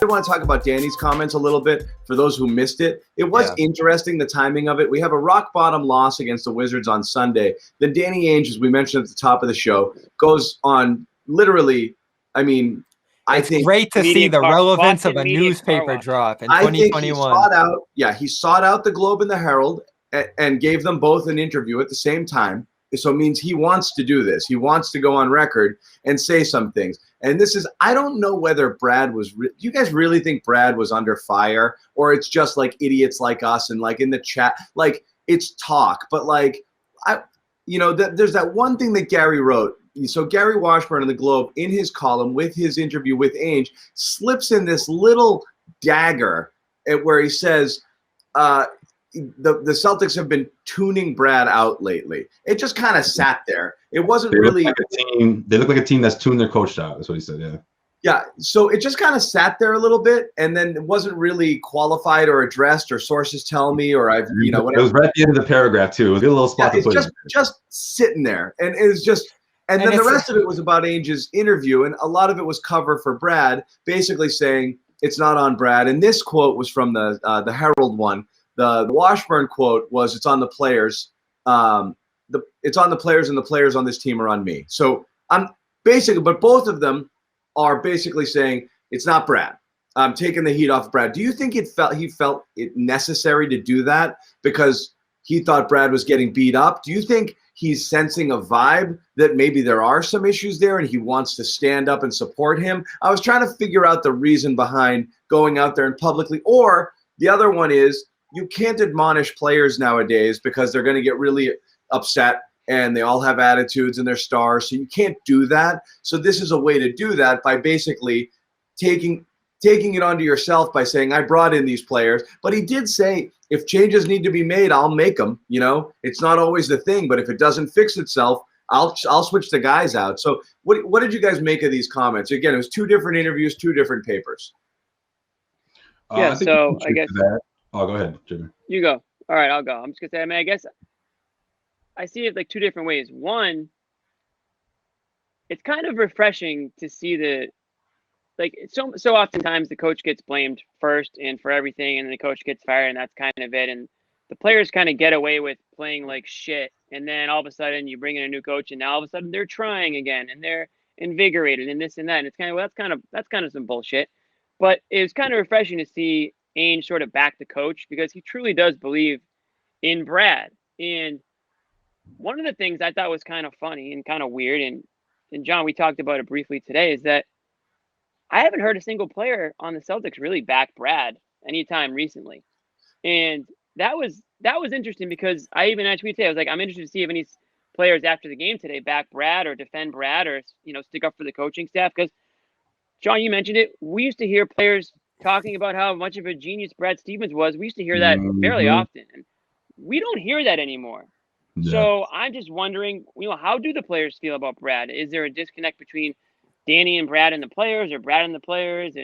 want to talk about Danny's comments a little bit for those who missed it. It was interesting, the timing of it. We have a rock bottom loss against the Wizards on Sunday. Then Danny Ainge, as we mentioned at the top of the show, goes on literally, I mean, I think great to see the relevance of a newspaper drop in 2021. I think he sought out the Globe and the Herald and gave them both an interview at the same time. So it means he wants to do this. He wants to go on record and say some things. And this is, I don't know whether Brad was, do you guys really think Brad was under fire, or it's just like idiots like us and like in the chat, like it's talk, but like, there's that one thing that Gary wrote. So Gary Washburn in the Globe, in his column with his interview with Ainge, slips in this little dagger where he says, the Celtics have been tuning Brad out lately. It just kind of sat there. It wasn't really like a team. They look like a team that's tuned their coach out. That's what he said. Yeah. Yeah. So it just kind of sat there a little bit, and then it wasn't really qualified or addressed, or sources tell me, or I've whatever. It was right at the end of the paragraph too. It was a little spot to put it. Just sitting there, and it was just. And then the rest of it was about Ainge's interview, and a lot of it was cover for Brad, basically saying it's not on Brad. And this quote was from the Herald one. The Washburn quote was, "It's on the players. It's on the players, and the players on this team are on me." So I'm basically, but both of them are basically saying it's not Brad. I'm taking the heat off Brad. Do you think he felt it necessary to do that because he thought Brad was getting beat up? Do you think he's sensing a vibe that maybe there are some issues there and he wants to stand up and support him? I was trying to figure out the reason behind going out there and publicly. Or the other one is, you can't admonish players nowadays because they're going to get really upset and they all have attitudes and they're stars. So you can't do that. So this is a way to do that by basically taking it onto yourself by saying, I brought in these players. But he did say, if changes need to be made, I'll make them. It's not always the thing, but if it doesn't fix itself, I'll switch the guys out. So what did you guys make of these comments? Again, it was 2 different interviews, 2 different papers. Yeah, so I guess. Oh, go ahead, Jimmy. You go. All right, I'll go. I'm just gonna say, I guess I see it like 2 different ways. One, it's kind of refreshing to see so oftentimes the coach gets blamed first and for everything, and then the coach gets fired, and that's kind of it. And the players kind of get away with playing like shit, and then all of a sudden you bring in a new coach, and now all of a sudden they're trying again, and they're invigorated, and this and that. And it's kind of that's kind of some bullshit. But it was kind of refreshing to see Ainge sort of back the coach because he truly does believe in Brad. And one of the things I thought was kind of funny and kind of weird, and John, we talked about it briefly today, is that I haven't heard a single player on the Celtics really back Brad anytime recently. And that was interesting because I tweeted today, I was like, I'm interested to see if any players after the game today back Brad or defend Brad or stick up for the coaching staff. Because John, you mentioned it. We used to hear players talking about how much of a genius Brad Stevens was. We used to hear that fairly often. And we don't hear that anymore. Yeah. So I'm just wondering, how do the players feel about Brad? Is there a disconnect between Danny and Brad and the players, or Brad and the players,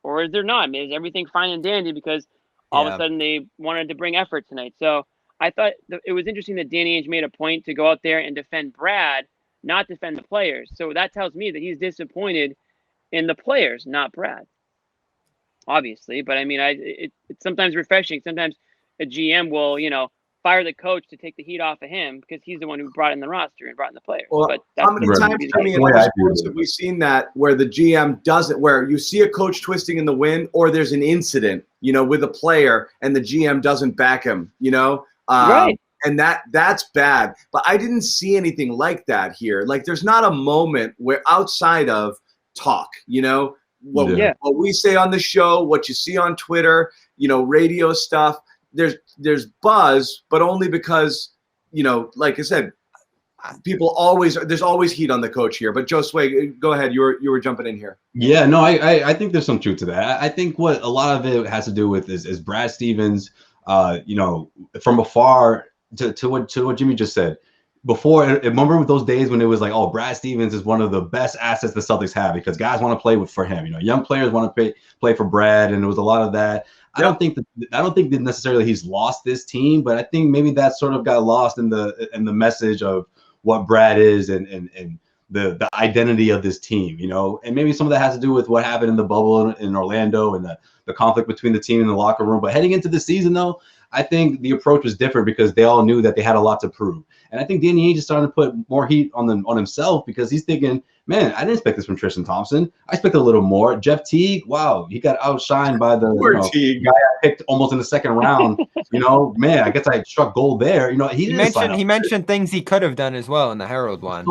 or is there not? I mean, is everything fine and dandy because all of a sudden they wanted to bring effort tonight? So I thought it was interesting that Danny Ainge made a point to go out there and defend Brad, not defend the players. So that tells me that he's disappointed in the players, not Brad. Obviously, but I mean, it's sometimes refreshing. Sometimes a GM will, fire the coach to take the heat off of him because he's the one who brought in the roster and brought in the players. Well, but how many times in other sports have we seen that where the GM doesn't, where you see a coach twisting in the wind, or there's an incident, with a player and the GM doesn't back him, right? And that's bad. But I didn't see anything like that here. Like, there's not a moment where outside of talk, what we say on the show, what you see on Twitter, radio stuff. There's buzz, but only because, like I said, there's always heat on the coach here. But Joe Sway, go ahead. You were jumping in here. Yeah, no, I think there's some truth to that. I think what a lot of it has to do with is Brad Stevens, from afar to what Jimmy just said. Before, remember those days when it was like, oh, Brad Stevens is one of the best assets the Celtics have because guys want to play for him. Young players want to play for Brad, and there was a lot of that. I don't think that necessarily he's lost this team, but I think maybe that sort of got lost in the message of what Brad is and the identity of this team, you know, and maybe some of that has to do with what happened in the bubble in Orlando and the conflict between the team and the locker room. But heading into the season, though, I think the approach was different because they all knew that they had a lot to prove. And I think Danny Ainge is starting to put more heat on himself because he's thinking, man, I didn't expect this from Tristan Thompson. I expected a little more. Jeff Teague, wow, he got outshined by the guy I picked almost in the second round. You know, man, I guess I struck gold there. You know, he mentioned things he could have done as well in the Herald one.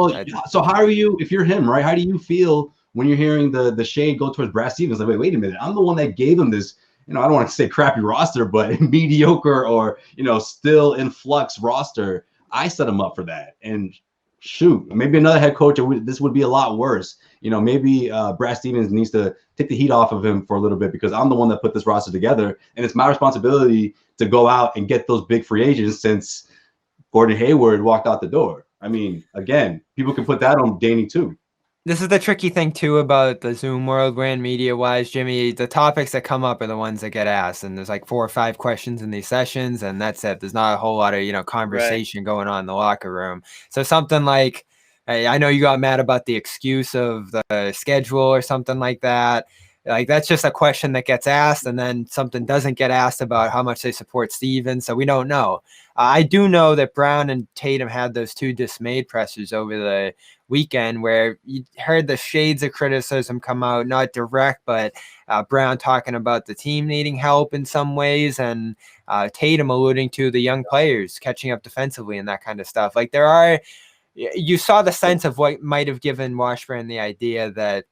So how are you, if you're him, right? How do you feel when you're hearing the shade go towards Brad Stevens? Like, wait a minute, I'm the one that gave him this, you know, I don't want to say crappy roster, but mediocre or, you know, still in flux roster. I set him up for that. And shoot, maybe another head coach, this would be a lot worse. You know, maybe Brad Stevens needs to take the heat off of him for a little bit because I'm the one that put this roster together. And it's my responsibility to go out and get those big free agents since Gordon Hayward walked out the door. I mean, again, people can put that on Danny too. This is the tricky thing too about the Zoom world, brand media wise, Jimmy. The topics that come up are the ones that get asked, and there's like 4 or 5 questions in these sessions, and that's it. There's not a whole lot of, you know, conversation going on in the locker room. So something like, hey, I know you got mad about the excuse of the schedule or something like that. Like, that's just a question that gets asked, and then something doesn't get asked about how much they support Stevens. So we don't know. I do know that Brown and Tatum had those 2 dismayed pressers over the weekend where you heard the shades of criticism come out, not direct, but Brown talking about the team needing help in some ways, and Tatum alluding to the young players catching up defensively and that kind of stuff. Like, you saw the sense of what might have given Washburn the idea that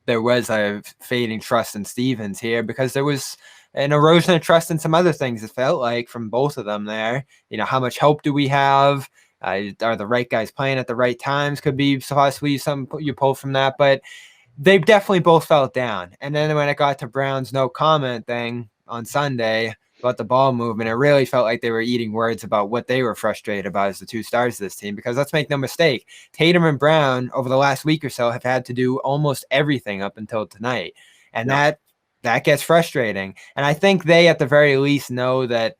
there was a fading trust in Stevens here, because there was an erosion of trust in some other things, it felt like, from both of them there. You know, how much help do we have? Are the right guys playing at the right times? Could be possibly something you pull from that, but they definitely both felt down. And then when it got to Brown's no comment thing on Sunday about the ball movement, it really felt like they were eating words about what they were frustrated about as the 2 stars of this team. Because let's make no mistake, Tatum and Brown over the last week or so have had to do almost everything up until tonight. And that gets frustrating. And I think they, at the very least, know that,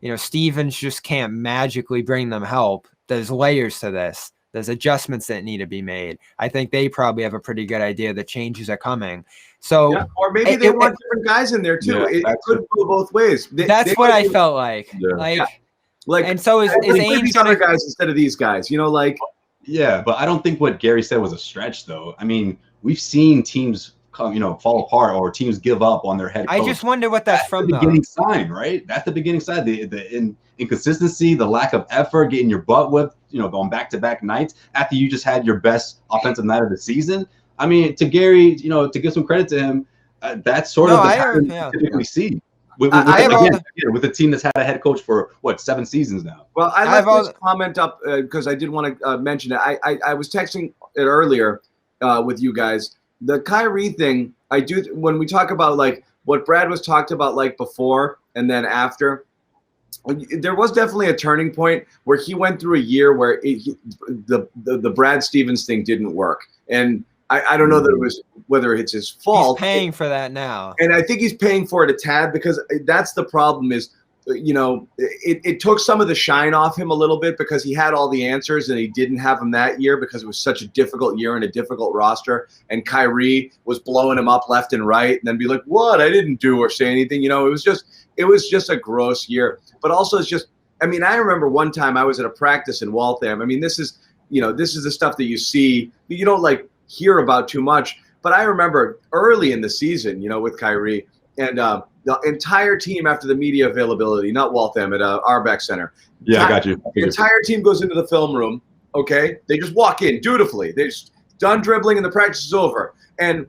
you know, Stevens just can't magically bring them help. There's layers to this. There's adjustments that need to be made. I think they probably have a pretty good idea that changes are coming. So, or maybe they want different guys in there too. It could go both ways. That's what I felt like. Like, and so is Ainge these other guys instead of these guys? You know, like. Yeah, but I don't think what Gary said was a stretch, though. I mean, we've seen teams fall apart or teams give up on their head coach. I just wonder what that's from. The beginning sign, right? That's the beginning sign. The inconsistency, the lack of effort, getting your butt whipped, going back-to-back nights after you just had your best offensive night of the season. I mean, to Gary, to give some credit to him, that's sort of the pattern we typically see with a team that's had a head coach for 7 seasons now. Well, I left this comment up because I did want to mention it. I was texting it earlier with you guys. The Kyrie thing, I do when we talk about like what Brad was talked about like before and then after. There was definitely a turning point where he went through a year where the Brad Stevens thing didn't work, and I don't know that it was whether it's his fault. He's paying for that now, and I think he's paying for it a tad because that's the problem. Is it took some of the shine off him a little bit because he had all the answers and he didn't have them that year because it was such a difficult year and a difficult roster. And Kyrie was blowing him up left and right, and then be like, "What? I didn't do or say anything." It was just a gross year. But also, it's just. I mean, I remember one time I was at a practice in Waltham. I mean, this is the stuff that you see. You don't like hear about too much. But I remember early in the season, with Kyrie and. The entire team after the media availability, not Waltham, at Arbeck Center. Yeah, I got you. The entire team goes into the film room, okay? They just walk in dutifully. They're just done dribbling and the practice is over. And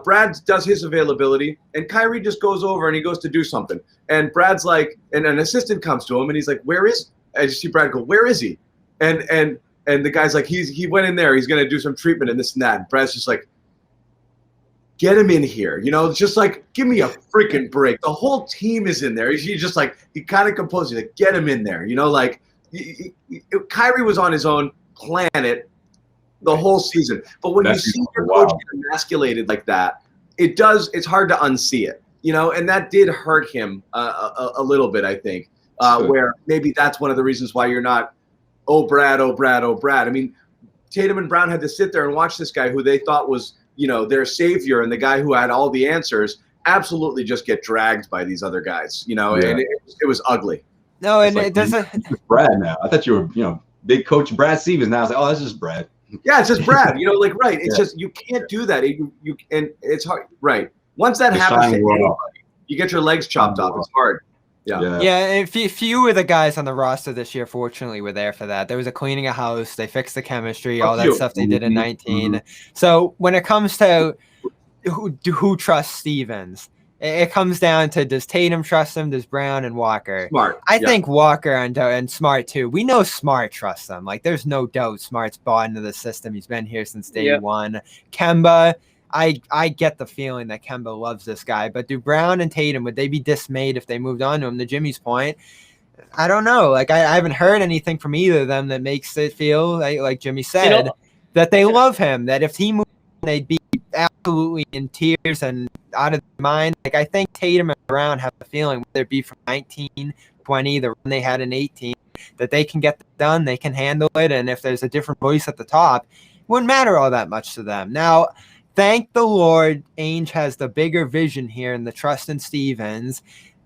Brad does his availability, and Kyrie just goes over and he goes to do something. And Brad's like, and an assistant comes to him and he's like, "Where is?" I just see Brad go, "Where is he?" And the guy's like, he went in there. He's going to do some treatment and this and that. And Brad's just like, "Get him in here, just like, give me a freaking break. The whole team is in there." He's just like, he kind of composed. He's like, "Get him in there." Kyrie was on his own planet the whole season. But when you see your coach get emasculated like that, it's hard to unsee it, and that did hurt him a little bit, I think, where maybe that's one of the reasons why you're not, "Oh, Brad, oh, Brad, oh, Brad." I mean, Tatum and Brown had to sit there and watch this guy who they thought was, their savior and the guy who had all the answers absolutely just get dragged by these other guys, and it was ugly. No, and it doesn't. Brad now. I thought you were, big coach Brad Stevens. Now I was like, oh, that's just Brad. Yeah, it's just Brad. Right. It's just you can't do that. And it's hard. Right. Once that happens to anybody, you get your legs chopped off. It's hard. Yeah. And few of the guys on the roster this year, fortunately, were there for that. There was a cleaning of house. They fixed the chemistry, all that stuff they did in 19. Mm-hmm. So when it comes to who trusts Stevens, it comes down to, does Tatum trust him? Does Brown and Walker? Smart. I think Walker and Smart too. We know Smart trusts them. Like, there's no doubt Smart's bought into the system. He's been here since day one. Kemba, I get the feeling that Kemba loves this guy. But do Brown and Tatum, would they be dismayed if they moved on to him? To Jimmy's point, I don't know. Like, I haven't heard anything from either of them that makes it feel like Jimmy said, that they love him. That if he moved on, they'd be absolutely in tears and out of their mind. Like, I think Tatum and Brown have a feeling, whether it be from 19, 20, the run they had in 18, that they can get it done, they can handle it, and if there's a different voice at the top, it wouldn't matter all that much to them. Now, thank the Lord, Ainge has the bigger vision here and the trust in Stevens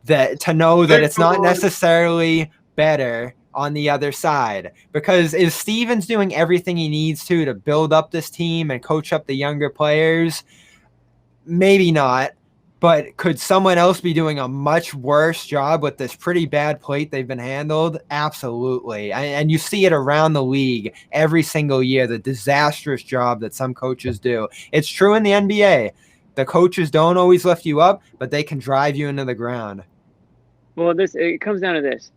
to know that it's not necessarily better on the other side. Because is Stevens doing everything he needs to build up this team and coach up the younger players? Maybe not. But could someone else be doing a much worse job with this pretty bad plate they've been handled? Absolutely. And you see it around the league every single year, the disastrous job that some coaches do. It's true in the NBA. The coaches don't always lift you up, but they can drive you into the ground. Well, it comes down to this.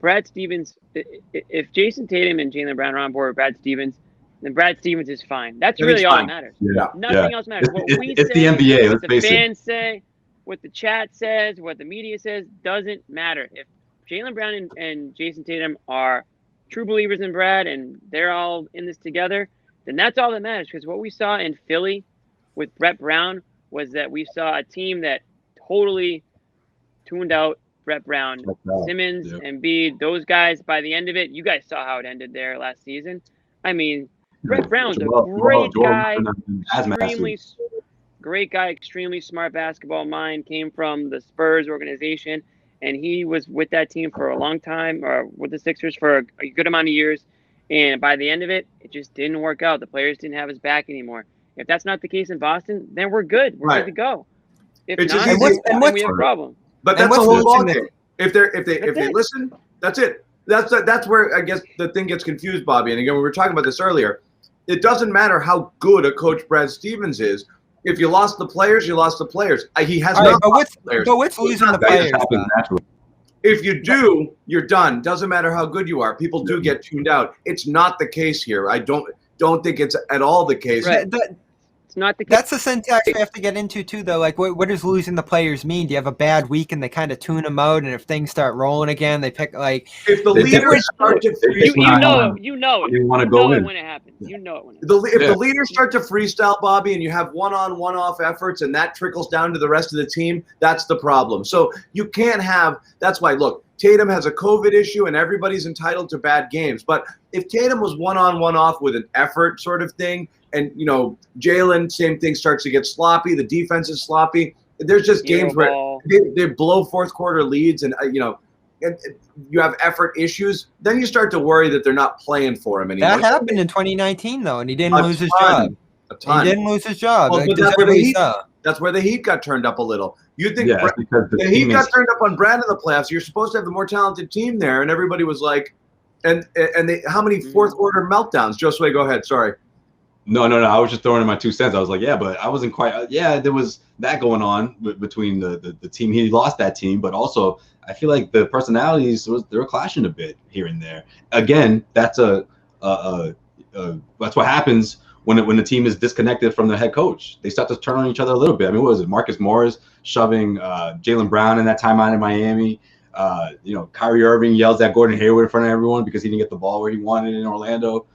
Brad Stevens, if Jayson Tatum and Jaylen Brown are on board with Brad Stevens, then Brad Stevens is fine. That's really all that matters. Yeah. Nothing else matters. What we it's say, the NBA. what the fans say, what the chat says, what the media says, doesn't matter. If Jaylen Brown and Jayson Tatum are true believers in Brad and they're all in this together, then that's all that matters. Because what we saw in Philly with Brett Brown was that we saw a team that totally tuned out Brett Brown, Simmons, Embiid, those guys. By the end of it, you guys saw how it ended there last season. I mean, Brett Brown's a great guy, extremely smart basketball mind, came from the Spurs organization, and he was with that team for a long time, or with the Sixers for a good amount of years. And by the end of it, it just didn't work out. The players didn't have his back anymore. If that's not the case in Boston, then we're good. We're good to go. If not, then we have a problem. But that's the whole ballgame. If they listen, that's it. That's where I guess the thing gets confused, Bobby. And again, we were talking about this earlier. It doesn't matter how good a coach Brad Stevens is. If you lost the players, you lost the players. He has not lost the players. But what's losing the players? If you do, you're done. Doesn't matter how good you are. People do get tuned out. It's not the case here. I don't think it's at all the case. Right. Not the case. That's the syntax we have to get into too, though. Like, what does losing the players mean? Do you have a bad week and they kind of tune them out, and if things start rolling again, they pick if the leaders start to you know it when it happens. You know it when it happens. If the leaders start to freestyle, Bobby, and you have one-on, one-off efforts, and that trickles down to the rest of the team, that's the problem. So you can't have. That's why. Look, Tatum has a COVID issue, and everybody's entitled to bad games. But if Tatum was one-on, one-off with an effort sort of thing. And, Jaylen, same thing, starts to get sloppy. The defense is sloppy. There's just games where they blow fourth quarter leads and, and you have effort issues. Then you start to worry that they're not playing for him anymore. That happened in 2019, though, and he didn't lose his job. He didn't lose his job. Well, but that's where the Heat got turned up a little. You think the Heat got turned up on Brad in the playoffs. You're supposed to have the more talented team there, and everybody was like, and how many fourth quarter meltdowns? Josue, go ahead. Sorry. No. I was just throwing in my 2 cents. I was like, but I wasn't quite. There was that going on between the team. He lost that team, but also I feel like the personalities they were clashing a bit here and there. Again, that's that's what happens when the team is disconnected from the head coach. They start to turn on each other a little bit. I mean, what was it? Marcus Morris shoving Jaylen Brown in that timeout in Miami. Kyrie Irving yells at Gordon Hayward in front of everyone because he didn't get the ball where he wanted in Orlando.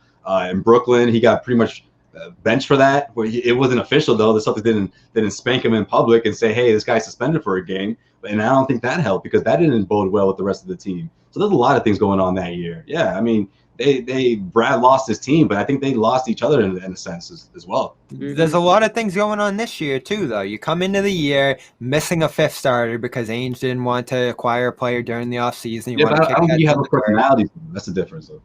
In Brooklyn, he got pretty much bench for that. Where it wasn't official though. The Celtics didn't spank him in public and say, "Hey, this guy's suspended for a game." And I don't think that helped because that didn't bode well with the rest of the team. So there's a lot of things going on that year. Yeah, I mean, Brad lost his team, but I think they lost each other in a sense as well. There's a lot of things going on this year too, though. You come into the year missing a fifth starter because Ainge didn't want to acquire a player during the offseason. Yeah, but I don't think you have a personality. That's the difference, though.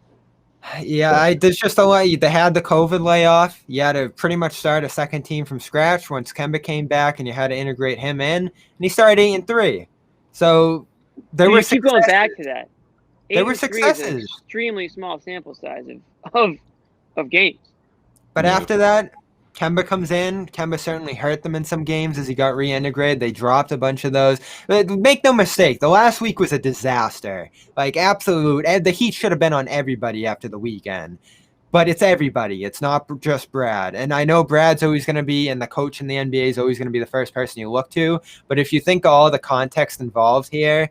Yeah, there's just a lot. They had the COVID layoff. You had to pretty much start a second team from scratch once Kemba came back, and you had to integrate him in. And he started 8-3. So there were keep going back to that. There were successes. Extremely small sample size of games. But after that, Kemba comes in. Kemba certainly hurt them in some games as he got reintegrated. They dropped a bunch of those. But make no mistake, the last week was a disaster. Like, absolute. The heat should have been on everybody after the weekend. But it's everybody. It's not just Brad. And I know Brad's always going to be, and the coach in the NBA is always going to be the first person you look to. But if you think of all the context involved here,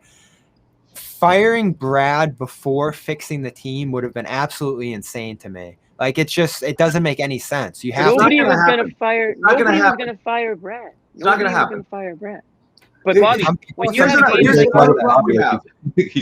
firing Brad before fixing the team would have been absolutely insane to me. Like, it doesn't make any sense. You have nobody was going to fire. Nobody was going to fire Brad. It's not going to happen. Going to fire Brad. But Bobby, when you he's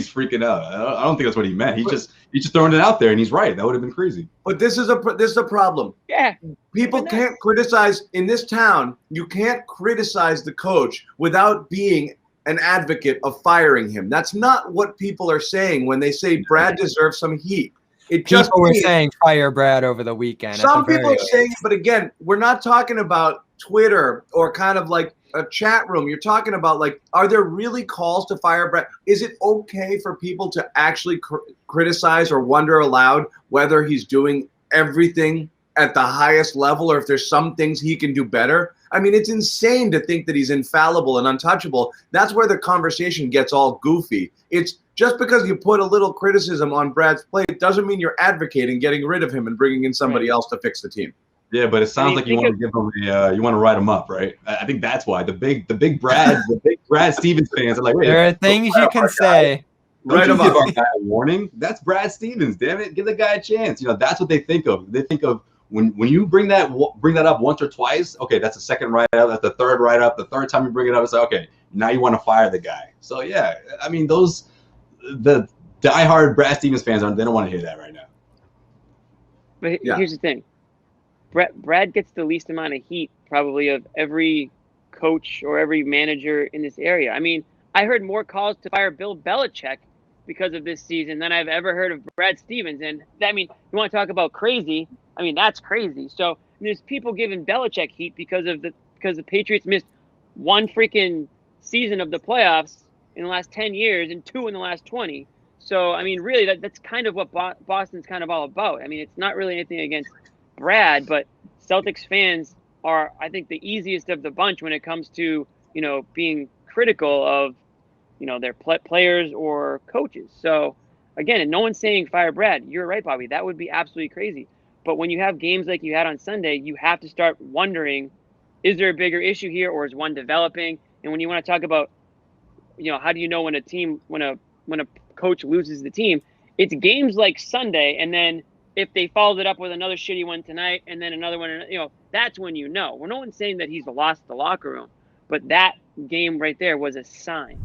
freaking out. I don't think that's what he meant. He's just throwing it out there, and he's right. That would have been crazy. But this is a problem. Yeah, people can't criticize in this town. You can't criticize the coach without being an advocate of firing him. That's not what people are saying when they say Brad deserves some heat. People were saying fire Brad over the weekend. Some people are saying, but again, we're not talking about Twitter or kind of like a chat room. You're talking about, like, are there really calls to fire Brad? Is it okay for people to actually criticize or wonder aloud whether he's doing everything at the highest level or if there's some things he can do better? I mean, it's insane to think that he's infallible and untouchable. That's where the conversation gets all goofy. It's just because you put a little criticism on Brad's plate doesn't mean you're advocating getting rid of him and bringing in somebody else to fix the team. Yeah, but it sounds like you want to give him you want to write him up, right? I think that's why the big Brad Stevens fans are like, wait, there are things you can say. Don't you give our guy a warning? That's Brad Stevens, damn it. Give the guy a chance. That's what they think of. They think of when you bring that up once or twice, okay, that's the second write-up, that's the third write-up. The third time you bring it up, it's like, okay, now you want to fire the guy. So yeah, I mean, the diehard Brad Stevens fans they don't want to hear that right now. But here's the thing. Brad gets the least amount of heat probably of every coach or every manager in this area. I mean, I heard more calls to fire Bill Belichick because of this season than I've ever heard of Brad Stevens. And I mean, you want to talk about crazy? I mean, that's crazy. So there's people giving Belichick heat because the Patriots missed one freaking season of the playoffs in the last 10 years and 2 in the last 20. So, I mean, really, that's kind of what Boston's kind of all about. I mean, it's not really anything against Brad, but Celtics fans are, I think, the easiest of the bunch when it comes to, being critical of, their players or coaches. So, again, and no one's saying fire Brad. You're right, Bobby. That would be absolutely crazy. But when you have games like you had on Sunday, you have to start wondering, is there a bigger issue here or is one developing? And when you want to talk about, how do you know when a coach loses the team? It's games like Sunday, and then if they followed it up with another shitty one tonight and then another one, that's when you know. Well, no one's saying that he's lost the locker room, but that game right there was a sign.